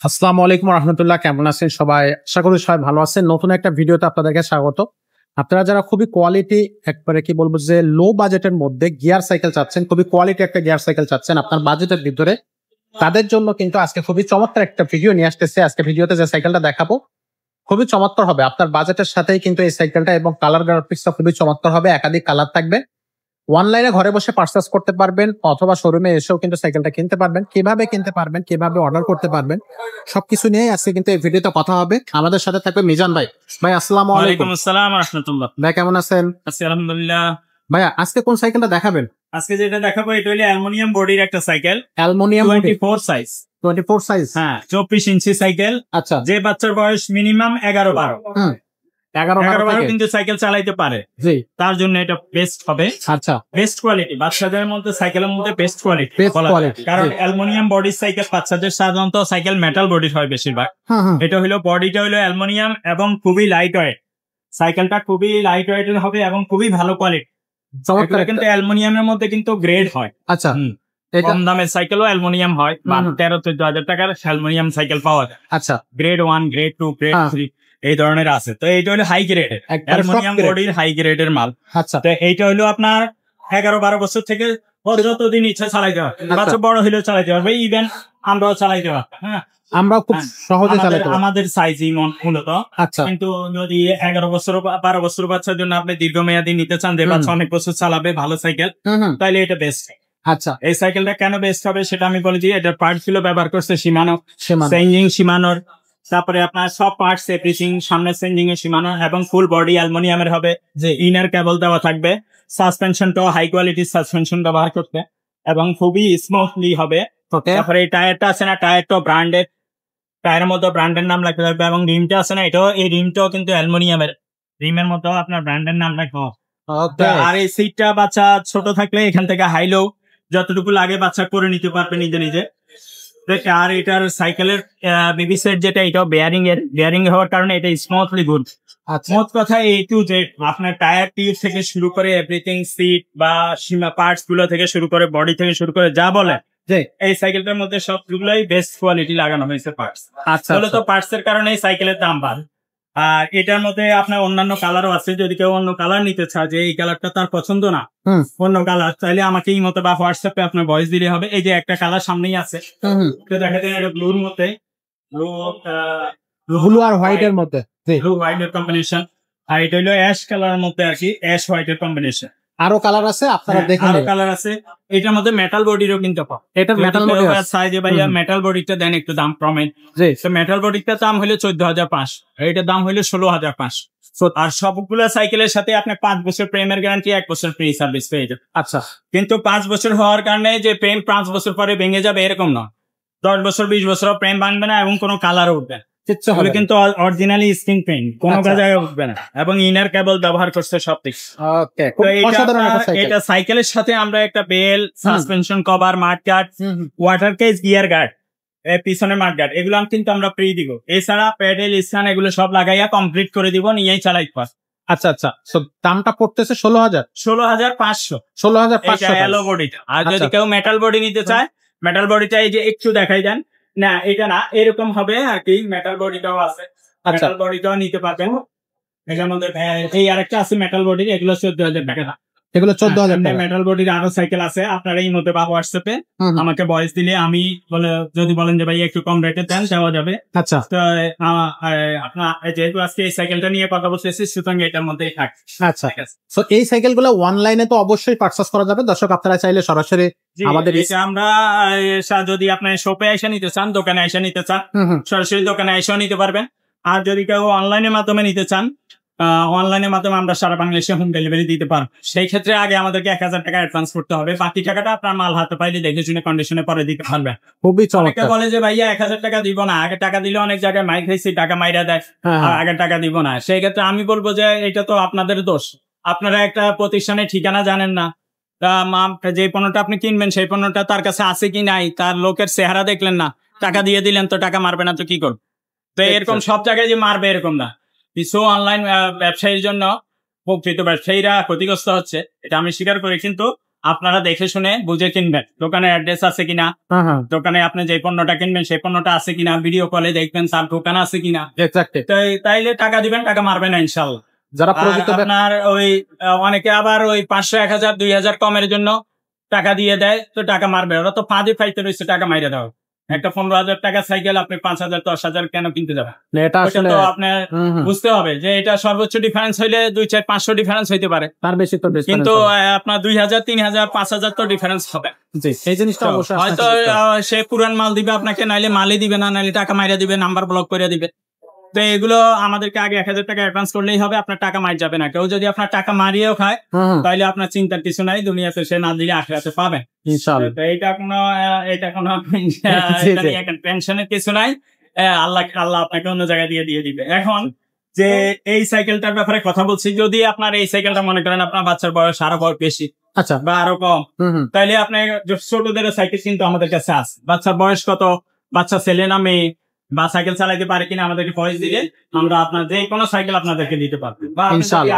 আসসালামু আলাইকুম রহমতুল্লাহ, কেমন আছেন সবাই? আশা করি সবাই ভালো আছেন। নতুন একটা ভিডিওতে আপনাদেরকে স্বাগত। আপনারা যারা খুবই কোয়ালিটি, একবারে কি বলবো যে লো বাজেটের মধ্যে গিয়ার সাইকেল চাচ্ছেন, খুবই কোয়ালিটি একটা গিয়ার সাইকেল চাচ্ছেন আপনার বাজেটের ভিতরে, তাদের জন্য কিন্তু আজকে খুবই চমৎকার একটা ভিডিও নিয়ে আসতেছে। আজকে ভিডিওতে যে সাইকেলটা দেখাবো খুবই চমৎকার হবে আপনার বাজেটের সাথেই কিন্তু এই সাইকেলটা, এবং কালার গ্রাফিক্সটা খুবই চমৎকার হবে। একাধিক কালার থাকবে। অনলাইনে ঘরে বসে পারচেস করতে পারবেন অথবা শোরুমে এসেও কিন্তু সাইকেলটা কিনতে পারবেন। কিভাবে কিনতে পারবেন, কিভাবে অর্ডার করতে পারবেন, সবকিছু নিয়ে আজকে কিন্তু এই ভিডিওতে কথা হবে। আমাদের সাথে থাকবে মিজান ভাই। ভাই আসসালামু আলাইকুম। ওয়ালাইকুম আসসালাম ওয়া রাহমাতুল্লাহ। ভাই কেমন আছেন? আছি আলহামদুলিল্লাহ। ভাইয়া আজকে কোন সাইকেলটা দেখাবেন? আজকে যেটা দেখাবো এটা হলো অ্যালুমিনিয়াম বডির একটা সাইকেল, অ্যালুমিনিয়াম 24 সাইজ। 24 সাইজ। হ্যাঁ, 24 ইঞ্চি সাইকেল। আচ্ছা, যে বাচ্চার বয়স মিনিমাম 11-12 11-12 কিন্তু সাইকেল চালাইতে পারে, জি, তার জন্য এটা বেস্ট হবে। আচ্ছা, বেস্ট কোয়ালিটি বাচ্চাদের মধ্যে, সাইকেলের মধ্যে বেস্ট কোয়ালিটি Best quality, কারণ জি। অ্যালুমিনিয়াম বডির সাইকেল বাচ্চাদের সাধারণত সাইকেল মেটাল বডির হয় বেশিরভাগ। এটা হলো বডিটা হলো অ্যালুমিনিয়াম এবং খুবই লাইট ওয়েট। সাইকেলটা খুবই লাইট ওয়েটের হবে এবং খুবই ভালো কোয়ালিটি। চমৎকার। কিন্তু অ্যালুমিনিয়ামের মধ্যে কিন্তু গ্রেড হয়। আচ্ছা, কম দামের সাইকেলও অ্যালুমিনিয়াম হয়, 13-14 হাজার টাকার অ্যালুমিনিয়াম সাইকেল পাওয়া যায়। আচ্ছা, গ্রেড 1, গ্রেড 2, গ্রেড 3 এই ধরনের আছে। তো এইটা হলো হাই গ্রেডের অ্যালুমিনিয়াম বডির, হাই গ্রেডের মাল। আচ্ছা, তো এইটা হলো আপনার 11-12 বছর থেকে যতদিন ইচ্ছা চালাইতে পারবে। বাচ্চা বড় হলেও চালাইতে পারবে, ইভেন আমরাও চালাইতে পারবো। হ্যাঁ, আমরা খুব সহজে চালাতে পারবো। আমাদের সাইজই মূলত। আচ্ছা, কিন্তু যদি 11 বছর 12 বছর বাচ্চার জন্য আপনি দীর্ঘমেয়াদী নিতে চান, যে বাচ্চা অনেক বছর চালাবে, ভালো সাইকেল, তাহলে এটা বেস্ট। আচ্ছা, এই সাইকেলটা কেন বেস্ট হবে সেটা আমি বলেছি। এটার পার্টস গুলো ব্যবহার করছে শিমানো, চেঞ্জিং শিমানোর, তারপরে আপনার সব পার্টস এভরিথিং, সামনে চেঞ্জিং এর শিমানো এবং ফুল বডি অ্যালুমিনিয়ামের হবে। যে ইনার কেবল দেওয়া থাকবে, সাসপেনশনটাও হাই কোয়ালিটির সাসপেনশন ব্যবহার করতে এবং খুবই স্মুথলি হবে। তারপরে এই টায়ারটা আছে না, টায়ারটাও ব্র্যান্ডের, টায়ারের মধ্যে ব্র্যান্ডের নাম লাগতে থাকবে। এবং রিমটা আছে না, এটাও, এই রিমটাও কিন্তু অ্যালুমিনিয়ামের, রিমের মধ্যে আপনার ব্র্যান্ডের নাম লাগবে। আর এই সিটটা বাচ্চা ছোট থাকলে এখান থেকে হাই লো যতটুকু লাগে বাচ্চা করে নিতে পারবে নিজে নিজে। আর এটার সাইকেলের বেবি সেট যেটা, এটাও বেয়ারিং হওয়ার কারণে এটা স্মুথলি গুড। মোট কথা এইটু যে আপনার টায়ার টিউব থেকে শুরু করে এভরিথিং, সিট বা সীমা পার্টস গুলো থেকে শুরু করে, বডি থেকে শুরু করে যা বলে, এই সাইকেলটার মধ্যে সবগুলোই বেস্ট কোয়ালিটি লাগানো হয়েছে পার্টস। আচ্ছা, তো পার্টস এর কারণে সাইকেলের দাম বাড়ে। আর এটার মধ্যে আপনার অন্যান্য কালারও আছে। যদি কেউ অন্য কালার নিতে চায়, যে এই কালারটা তার পছন্দ না, অন্য কালার চাইলে আমাকে এই মতো বা হোয়াটসঅ্যাপে আপনার ভয়েস দিলে হবে। এই যে একটা কালার সামনেই আছে, দেখা যায় এটা ব্লুর মধ্যে, ব্লু আর হোয়াইটের মধ্যে, ব্লু হোয়াইটের কম্বিনেশন। আর এটা হলো অ্যাশ কালারের মধ্যে আর কি, অ্যাশ হোয়াইটের কম্বিনেশন। আরো কালার আছে, আপনারা দেখেন। আরো কালার আছে। এটার মধ্যে মেটাল বডিরও কিন্তু পাও। এটার মেটাল বডি আছে। সাইজে ভাইয়া মেটাল বডিটা দেন একটু দাম কমেন। তো মেটাল বডিটার দাম হলো 14,500, এটার দাম হলো 16,500। আর সবগুলা সাইকেলের সাথে আপনি 5 বছর প্রেমের গ্যারান্টি, 1 বছর ফ্রি সার্ভিস পেয়ে যাবেন। আচ্ছা, কিন্তু 5 বছর হওয়ার কারণে যে প্রেম 5 বছর পরে ভেঙে যাবে এরকম না। 10 বছর 20 বছর প্রেম ভাঙবে না এবং কোনো কালারও উঠবে না। কিন্তু অরিজিনালি স্ক্রিন পেইন্ট, কোনো জায়গায় উঠবে না। এবং ইনার কেবল ব্যবহার করছে সব দিক। এটা সাইকেলের সাথে আমরা একটা bell, suspension cover, mud guard, water case, gear guard, পিছনে মাড গার্ড, এগুলো কিন্তু আমরা ফ্রি দিব। এছাড়া প্যাডেল, স্ট্যান্ড এগুলো সব লাগাইয়া কমপ্লিট করে দিব, নিয়েই চালাই পাস। আচ্ছা, আচ্ছা, দামটা পড়তেছে 16,500। 16,500 বডিটা। আর যদি কেউ মেটাল বডি নিতে চায়, মেটাল বডিটা এই যে একটু দেখাই দেন না, এটা না, এরকম হবে আর কি। মেটাল বডিটাও আছে, মেটাল বডিটাও নিতে পারবেন। এটার মধ্যে এই আরেকটা আছে মেটাল বডির, এগুলো 14,000 টাকা। এগুলো 14,000 টাকা। মেটাল বডির আরো সাইকেল আছে। আপনারা এই মধ্যে বা হোয়াটসঅ্যাপে আমাকে ভয়েস দিলে আমি যদি বলেন যে ভাই একটু কম রেটে দেন, দেওয়া যাবে। আচ্ছা, তো আপনার যেহেতু আজকে এই সাইকেলটা নিয়ে কথা বলতেছি, সুতরাং এটার মধ্যেই থাকে। আচ্ছা, তো এই সাইকেলগুলো অনলাইনে তো অবশ্যই পারচেস করা যাবে। দর্শক আপনারা চাইলে সরাসরি আমাদের আমরা যদি আপনি শপে এসে নিতে চান, দোকানে এসে নিতে চান, সরাসরি দোকানে এসেও নিতে পারবেন। আর যদি কেউ অনলাইনের মাধ্যমে নিতে চান, অনলাইনের মাধ্যমে আমরা সারা বাংলাদেশে হোম ডেলিভারি দিতে পারবো। সেই ক্ষেত্রে আগে আমাদেরকে 1,000 টাকা অ্যাডভান্স করতে হবে। বাকি টাকাটা আপনার মাল হাতে পাইলে দেখে শুনে কন্ডিশনে পরে দিতে পারবেন। খুবই চমৎকার। বলে যে ভাইয়া 1,000 টাকা দিব না, আগে টাকা দিলে অনেক জায়গায় মাইক খাইছি, টাকা মাইরা দেয়, আগে টাকা দিব না। সেই ক্ষেত্রে আমি বলবো যে এটা তো আপনাদের দোষ। আপনারা একটা প্রতিষ্ঠানের ঠিকানা জানেন না, যে পণ্যটা আপনি কিনবেন সেই পণ্যটা তার কাছে আছে কি নাই, তার লোকের চেহারা দেখলেন না, টাকা দিয়ে দিলেন, তো টাকা মারবে না তো কি করবে? তো এরকম সব জায়গায় যে মারবে এরকম না। কিছু অনলাইন ব্যবসায়ীর জন্য প্রকৃত ব্যবসায়ীরা ক্ষতিগ্রস্ত হচ্ছে, এটা আমি স্বীকার করি। কিন্তু আপনারা দেখে শুনে বুঝে কিনবেন, দোকানের অ্যাড্রেস আছে কিনা, দোকানে আপনি যে পণ্যটা কিনবেন সেই পণ্যটা আছে কিনা, ভিডিও কলে দেখবেন তার দোকান আছে কিনা, তাইলে টাকা দিবেন, টাকা মারবেন না ইনশাল্লাহ। যারা আপনার ওই অনেকে আবার ওই 500, 1000, 2000 কমের জন্য টাকা দিয়ে দেয়, তো টাকা মারবে, ওরা তো ফাঁদে ফাইতে রয়েছে টাকা মাইরে দাও। একটা 15,000 টাকা সাইকেল আপনি 5,000, 10,000 কেন কিনতে যাবেন? এটা তো আপনার বুঝতে হবে যে এটা সর্বোচ্চ ডিফারেন্স হইলে 2, 4, 500 ডিফারেন্স হইতে পারে, তার বেশি তো, কিন্তু আপনার 2000, 3000, 5000 তো ডিফারেন্স হবে। এই জিনিসটা অবশ্যই হয়তো সে পুরান মাল দিবে আপনাকে, নাইলে মালই দিবে না, নাইলে টাকা মাইরা দিবে, নাম্বার ব্লক করে দিবে। তো এগুলো আমাদেরকে আগে 1000 টাকা অ্যাডভান্স করলেই হবে, আপনার টাকা মার যাবে না। কেউ যদি আপনার টাকা মারিয়েও খায় তাহলে আপনার চিন্তার কিছু নাই, দুনিয়াতে সে না দিলে আখিরাতে পাবেন ইনশাআল্লাহ। এটা কোনো টেনশনের কিছু নাই, আল্লাহ আপনাকে অন্য জায়গায় দিয়ে দিবে। এখন যে এই সাইকেলটার ব্যাপারে কথা বলছি, যদি আপনার এই সাইকেলটা মনে করেন আপনার বাচ্চার বয়স আরো বেশি, আচ্ছা, বা আরো কম, তাইলে আপনি ছোটদের সাইকেল কিন্তু আমাদের কাছে আছে। বাচ্চার বয়স কত, বাচ্চা ছেলে না মেয়ে, বা সাইকেল চালাইতে পারে কিনা আমাদেরকে ভয়েস দিলে আমরা আপনার যে কোনো সাইকেল আপনাদেরকে দিতে পারবো। বা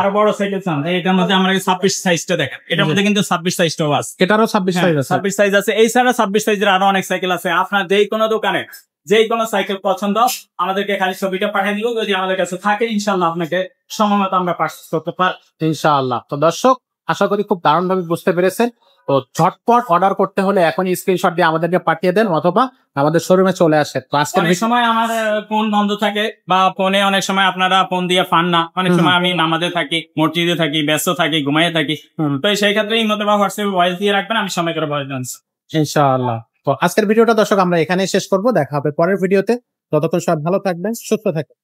আরো বড় সাইকেল চান, এটার মধ্যে আমরা 26 সাইজটা দেখেন, এটার মধ্যে কিন্তু 26 সাইজটাও আছে, এটারও 26 সাইজ আছে। এই ছাড়া 26 সাইজের আরো অনেক সাইকেল আছে। আপনার যে কোনো দোকানে যে কোনো সাইকেল পছন্দ আমাদেরকে খালি ছবিটা পাঠিয়ে দিব, যদি আমাদের কাছে থাকে ইনশাল্লাহ আপনাকে সময় মতো আমরা পারচেজ করতে পারবো ইনশাআল্লাহ। তো দর্শক, আশা করি খুব দারুণভাবে বুঝতে পেরেছেন। তো ঝটপট অর্ডার করতে হলে এখনই স্ক্রিনশট দিয়ে আমাদেরকে পাঠিয়ে দেন, অথবা আমাদের শোরুমে চলে আসে। অনেক সময় আমার ফোন বন্ধ থাকে, বা ফোনে অনেক সময় আপনারা ফোন দিয়ে পান না, অনেক সময় আমি নামাজে থাকি, মসজিদে থাকি, ব্যস্ত থাকি, ঘুমাইয়ে থাকি, তো সেই ক্ষেত্রে ইমোতে বা হোয়াটসঅ্যাপে ভয়েস দিয়ে রাখবেন, আমি সময় করে ভয়েস জানছি ইনশাআল্লাহ। তো আজকের ভিডিওটা দর্শক আমরা এখানেই শেষ করবো, দেখা হবে পরের ভিডিওতে। ততক্ষণ সব ভালো থাকবেন, সুস্থ থাকবেন।